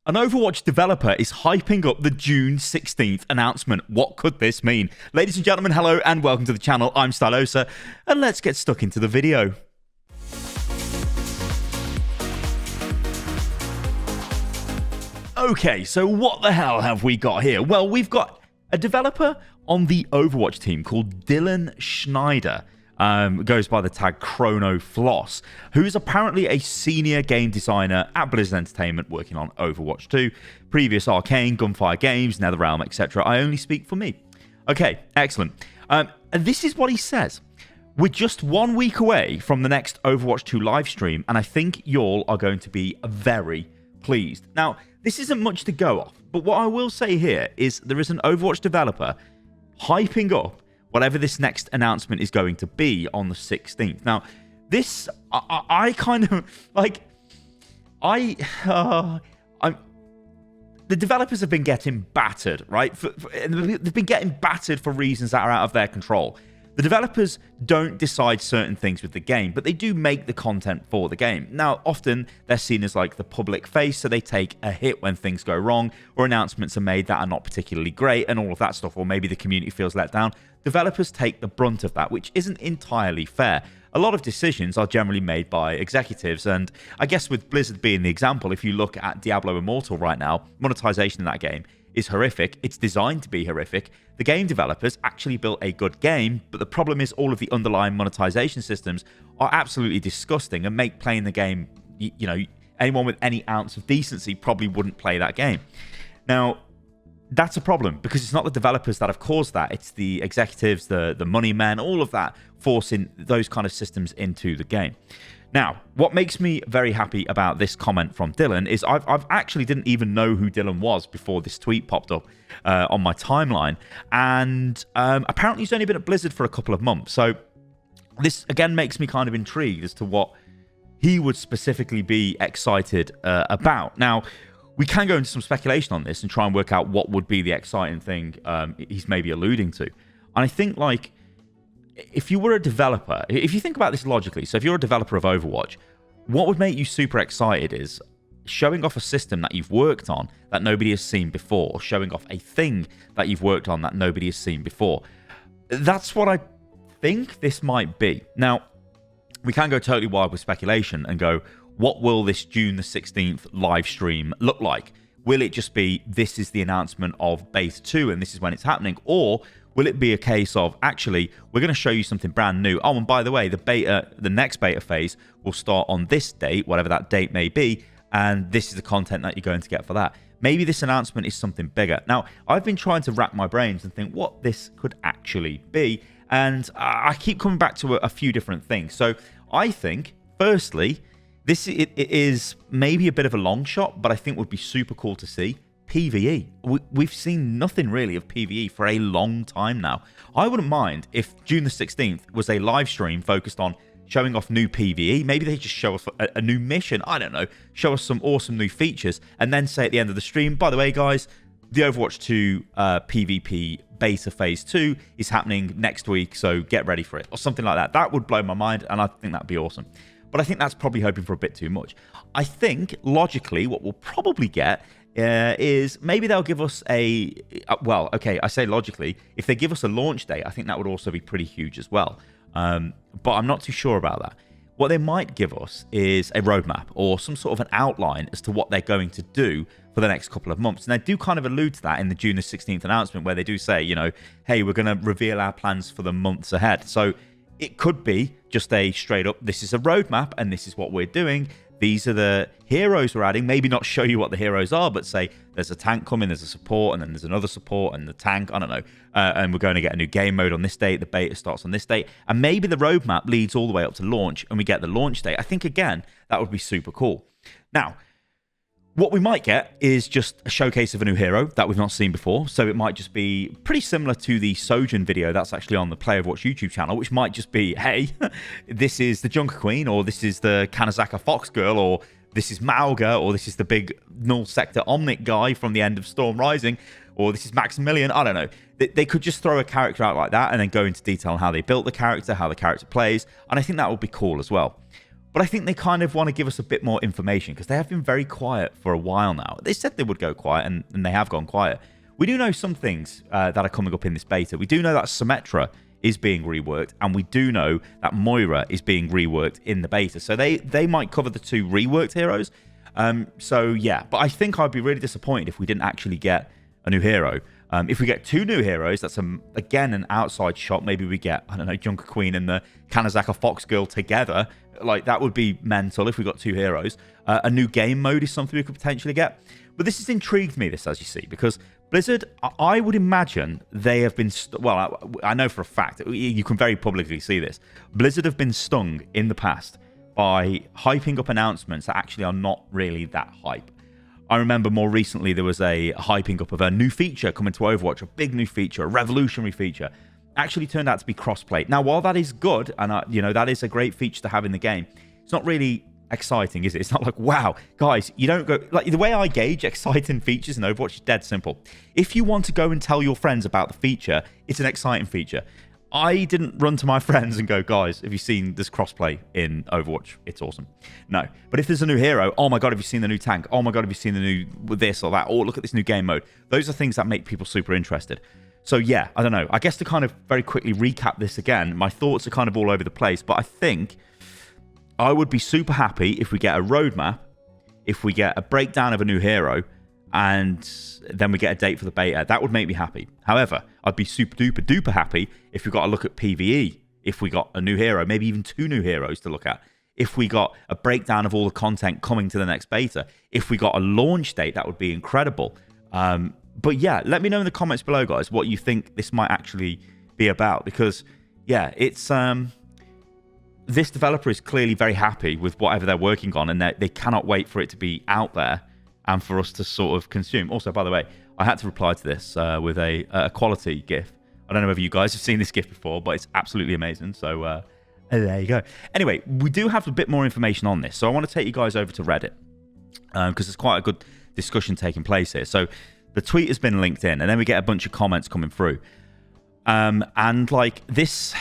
An Overwatch developer is hyping up the June 16th announcement. What could this mean? Ladies and gentlemen, hello and welcome to the channel. I'm Stylosa, and let's get stuck into the video. Okay, so what the hell have we got here? Well, we've got a developer on the Overwatch team called Dylan Schneider. Goes by the tag Chrono Floss, who's apparently a senior game designer at Blizzard Entertainment working on Overwatch 2, previous Arcane, Gunfire Games, NetherRealm, etc. I only speak for me. Okay, excellent. And this is what he says. We're just 1 week away from the next Overwatch 2 live stream, and I think y'all are going to be very pleased. Now, this isn't much to go off, but what I will say here is there is an Overwatch developer hyping up whatever this next announcement is going to be on the 16th. Now, this, I kind of, like, the developers have been getting battered, right? They've been getting battered for reasons that are out of their control. The developers don't decide certain things with the game, but they do make the content for the game. Now, often they're seen as like the public face, so they take a hit when things go wrong or announcements are made that are not particularly great and all of that stuff, or maybe the community feels let down. Developers take the brunt of that, which isn't entirely fair. A lot of decisions are generally made by executives, and I guess with Blizzard being the example, if you look at Diablo Immortal right now, monetization in that game is horrific. It's designed to be horrific. The game developers actually built a good game, but the problem is all of the underlying monetization systems are absolutely disgusting and make playing the game, you know, anyone with any ounce of decency probably wouldn't play that game. Now, that's a problem because it's not the developers that have caused that. It's the executives, the money men, all of that forcing those kind of systems into the game. Now, what makes me very happy about this comment from Dylan is I've actually didn't even know who Dylan was before this tweet popped up on my timeline. And apparently he's only been at Blizzard for a couple of months. So this, again, makes me kind of intrigued as to what he would specifically be excited about. Now, we can go into some speculation on this and try and work out what would be the exciting thing he's maybe alluding to. And I think, like, if you were a developer, if you think about this logically, so if you're a developer of Overwatch, what would make you super excited is showing off a system that you've worked on that nobody has seen before, or showing off a thing that you've worked on that nobody has seen before. That's what I think this might be. Now, we can go totally wild with speculation and go, what will this June the 16th live stream look like? Will it just be, this is the announcement of Beta 2 and this is when it's happening? Or will it be a case of, actually, we're going to show you something brand new. Oh, and by the way, the next beta phase will start on this date, whatever that date may be, and this is the content that you're going to get for that. Maybe this announcement is something bigger. Now, I've been trying to rack my brains and think what this could actually be, and I keep coming back to a few different things. So I think, firstly, it is maybe a bit of a long shot, but I think would be super cool to see. PvE. We've seen nothing really of PvE for a long time now. I wouldn't mind if June the 16th was a live stream focused on showing off new PvE. Maybe they just show us a new mission. I don't know. Show us some awesome new features and then say at the end of the stream, by the way, guys, the Overwatch 2 PvP beta phase 2 is happening next week, so get ready for it, or something like that. That would blow my mind, and I think that'd be awesome. But I think that's probably hoping for a bit too much. I think, logically, what we'll probably get is maybe they'll give us a... well, okay, I say logically. If they give us a launch date, I think that would also be pretty huge as well. But I'm not too sure about that. What they might give us is a roadmap or some sort of an outline as to what they're going to do for the next couple of months. And they do kind of allude to that in the June the 16th announcement, where they do say, you know, hey, we're going to reveal our plans for the months ahead. So it could be just a straight up, this is a roadmap and this is what we're doing. These are the heroes we're adding. Maybe not show you what the heroes are, but say there's a tank coming, there's a support, and then there's another support and the tank, I don't know. And we're going to get a new game mode on this date. The beta starts on this date. And maybe the roadmap leads all the way up to launch and we get the launch date. I think, again, that would be super cool. Now, what we might get is just a showcase of a new hero that we've not seen before. So it might just be pretty similar to the Sojourn video that's actually on the Play Overwatch YouTube channel, which might just be, hey, this is the Junker Queen, or this is the Kanazaka Fox Girl, or this is Mauga, or this is the big Null Sector Omnic guy from the end of Storm Rising, or this is Maximilian. I don't know. They could just throw a character out like that and then go into detail on how they built the character, how the character plays, and I think that would be cool as well. But I think they kind of want to give us a bit more information because they have been very quiet for a while now. They said they would go quiet, and they have gone quiet. We do know some things that are coming up in this beta. We do know that Symmetra is being reworked, and we do know that Moira is being reworked in the beta. So they might cover the 2 reworked heroes. So yeah, but I think I'd be really disappointed if we didn't actually get a new hero. If we get 2 new heroes, that's again an outside shot. Maybe we get, I don't know, Junker Queen and the Kanazaka Fox Girl together. Like, that would be mental if we got 2 heroes. A new game mode is something we could potentially get. But this has intrigued me, this, as you see, because Blizzard, I would imagine they have been... well, I know for a fact, you can very publicly see this. Blizzard have been stung in the past by hyping up announcements that actually are not really that hype. I remember more recently there was a hyping up of a new feature coming to Overwatch, a big new feature, a revolutionary feature. Actually turned out to be crossplay. Now, while that is good, and that is a great feature to have in the game, it's not really exciting, is it? It's not like, wow, guys, you don't go... like, the way I gauge exciting features in Overwatch is dead simple. If you want to go and tell your friends about the feature, it's an exciting feature. I didn't run to my friends and go, guys, have you seen this crossplay in Overwatch? It's awesome. No. But if there's a new hero, oh my god, have you seen the new tank? Oh my god, have you seen the new this or that? Oh, look at this new game mode. Those are things that make people super interested. So yeah, I don't know. I guess to kind of very quickly recap this again, my thoughts are kind of all over the place, but I think I would be super happy if we get a roadmap, if we get a breakdown of a new hero, and then we get a date for the beta. That would make me happy. However, I'd be super duper duper happy if we got a look at PvE, if we got a new hero, maybe even 2 new heroes to look at, if we got a breakdown of all the content coming to the next beta, if we got a launch date, that would be incredible. But yeah, let me know in the comments below, guys, what you think this might actually be about, because yeah, it's this developer is clearly very happy with whatever they're working on, and they cannot wait for it to be out there and for us to sort of consume. Also, by the way, I had to reply to this with a quality GIF. I don't know whether you guys have seen this GIF before, but it's absolutely amazing. So there you go. Anyway, we do have a bit more information on this. So I want to take you guys over to Reddit because there's quite a good discussion taking place here. So the tweet has been linked in, and then we get a bunch of comments coming through. And like this,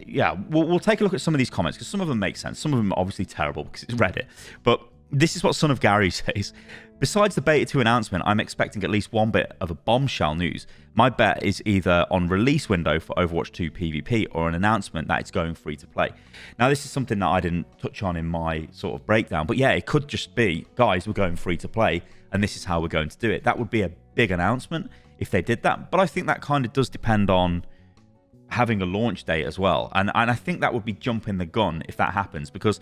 yeah, we'll take a look at some of these comments because some of them make sense. Some of them are obviously terrible because it's Reddit. But this is what Son of Gary says. Besides the Beta 2 announcement, I'm expecting at least one bit of a bombshell news. My bet is either on release window for Overwatch 2 PvP or an announcement that it's going free to play. Now, this is something that I didn't touch on in my sort of breakdown, but yeah, it could just be, guys, we're going free to play, and this is how we're going to do it. That would be a big announcement if they did that, but I think that kind of does depend on having a launch date as well. And I think that would be jumping the gun if that happens, because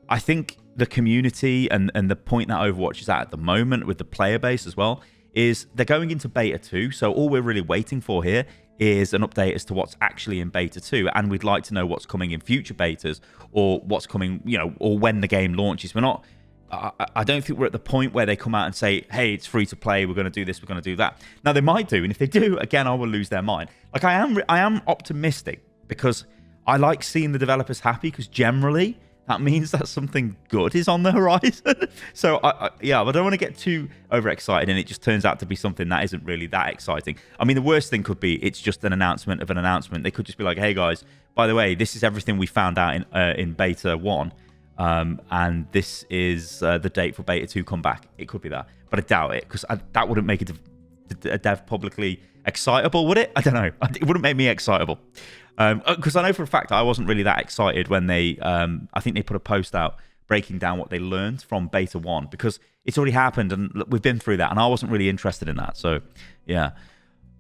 I think the community and the point that Overwatch is at the moment with the player base as well is they're going into beta 2. So all we're really waiting for here is an update as to what's actually in beta 2. And we'd like to know what's coming in future betas or what's coming, you know, or when the game launches. We're not, I don't think we're at the point where they come out and say, hey, it's free to play. We're going to do this. We're going to do that. Now, they might do. And if they do, again, I will lose their mind. Like, I am optimistic because I like seeing the developers happy, because generally that means that something good is on the horizon. So, yeah, I don't want to get too overexcited and it just turns out to be something that isn't really that exciting. I mean, the worst thing could be it's just an announcement of an announcement. They could just be like, hey, guys, by the way, this is everything we found out in Beta 1. And this is the date for Beta 2 come back. It could be that. But I doubt it, because that wouldn't make a dev publicly excitable, would it? I don't know. It wouldn't make me excitable. Because I know for a fact I wasn't really that excited when they, I think they put a post out breaking down what they learned from Beta 1, because it's already happened and we've been through that, and I wasn't really interested in that. So, yeah.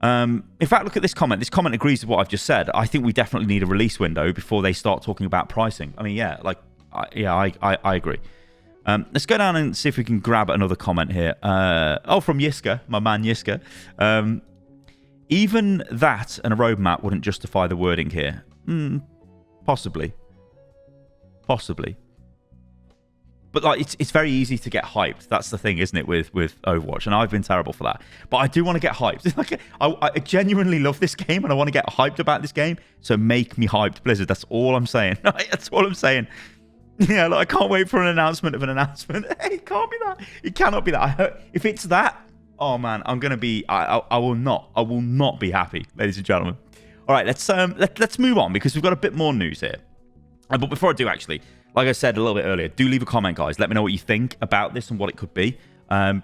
In fact, look at this comment. This comment agrees with what I've just said. I think we definitely need a release window before they start talking about pricing. I mean, yeah, like, I agree. Let's go down and see if we can grab another comment here. From Yiska, my man Yiska. Even that and a roadmap wouldn't justify the wording here. Possibly. But like, it's very easy to get hyped. That's the thing, isn't it, with Overwatch? And I've been terrible for that. But I do want to get hyped. Like, I genuinely love this game, and I want to get hyped about this game. So make me hyped, Blizzard. That's all I'm saying. That's all I'm saying. Yeah, like, I can't wait for an announcement of an announcement. Hey, it can't be that. It cannot be that. If it's that, oh man, I'm gonna be. I will not be happy, ladies and gentlemen. All right, let's move on, because we've got a bit more news here. But before I do, actually, like I said a little bit earlier, do leave a comment, guys. Let me know what you think about this and what it could be.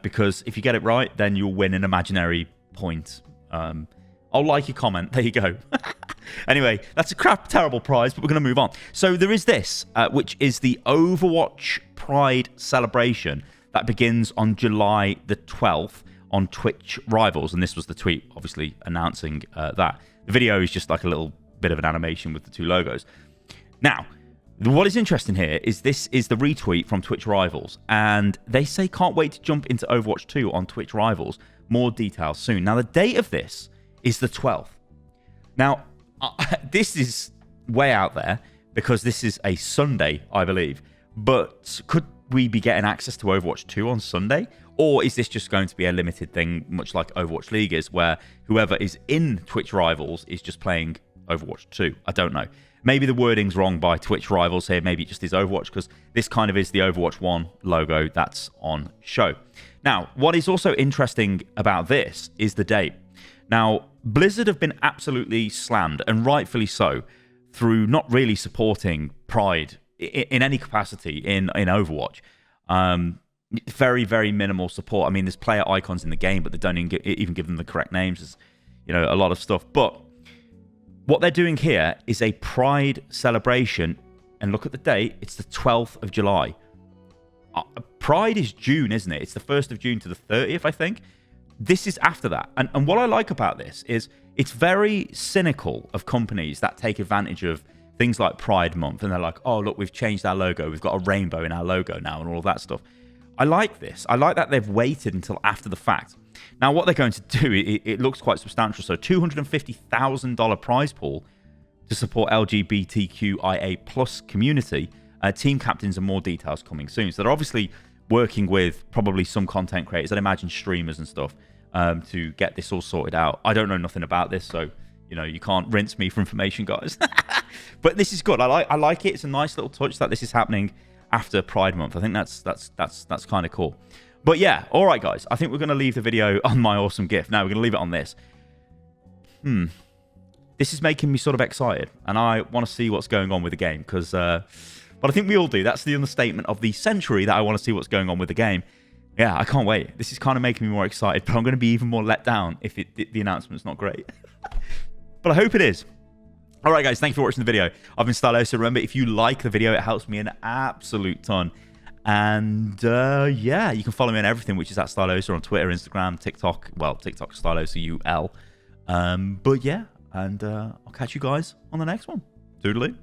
Because if you get it right, then you'll win an imaginary point. I'll like your comment. There you go. Anyway, that's a terrible prize, but we're going to move on. So there is this, which is the Overwatch Pride celebration that begins on July the 12th on Twitch Rivals. And this was the tweet, obviously, announcing that. The video is just like a little bit of an animation with the two logos. Now, what is interesting here is this is the retweet from Twitch Rivals. And they say, can't wait to jump into Overwatch 2 on Twitch Rivals. More details soon. Now, the date of this is the 12th. Now, this is way out there because this is a Sunday, I believe. But could we be getting access to Overwatch 2 on Sunday? Or is this just going to be a limited thing, much like Overwatch League is, where whoever is in Twitch Rivals is just playing Overwatch 2? I don't know. Maybe the wording's wrong by Twitch Rivals here. Maybe it just is Overwatch, because this kind of is the Overwatch 1 logo that's on show. Now, what is also interesting about this is the date. Now, Blizzard have been absolutely slammed, and rightfully so, through not really supporting Pride in any capacity in Overwatch. Very, very minimal support. I mean, there's player icons in the game, but they don't even give them the correct names. There's, you know, a lot of stuff. But what they're doing here is a Pride celebration, and look at the date. It's the 12th of July. Pride is June, isn't it? It's the 1st of June to the 30th, I think. This is after that. And what I like about this is it's very cynical of companies that take advantage of things like Pride Month. And they're like, oh, look, we've changed our logo. We've got a rainbow in our logo now and all of that stuff. I like this. I like that they've waited until after the fact. Now, what they're going to do, it looks quite substantial. So $250,000 prize pool to support LGBTQIA plus community. Team captains and more details coming soon. So they're obviously working with probably some content creators, I'd imagine streamers and stuff, to get this all sorted out. I don't know nothing about this, so you know you can't rinse me for information, guys. But this is good. I like it. It's a nice little touch that this is happening after Pride Month. I think that's kind of cool. But yeah, all right, guys. I think we're going to leave the video on my awesome gift. Now we're going to leave it on this. This is making me sort of excited, and I want to see what's going on with the game because. But I think we all do. That's the understatement of the century, that I want to see what's going on with the game. Yeah, I can't wait. This is kind of making me more excited, but I'm going to be even more let down if the announcement's not great. But I hope it is. All right, guys, thanks for watching the video. I've been Stylosa. Remember, if you like the video, it helps me an absolute ton. And yeah, you can follow me on everything, which is at Stylosa on Twitter, Instagram, TikTok. Well, TikTok Stylosa UL. But yeah, and I'll catch you guys on the next one. Toodaloo.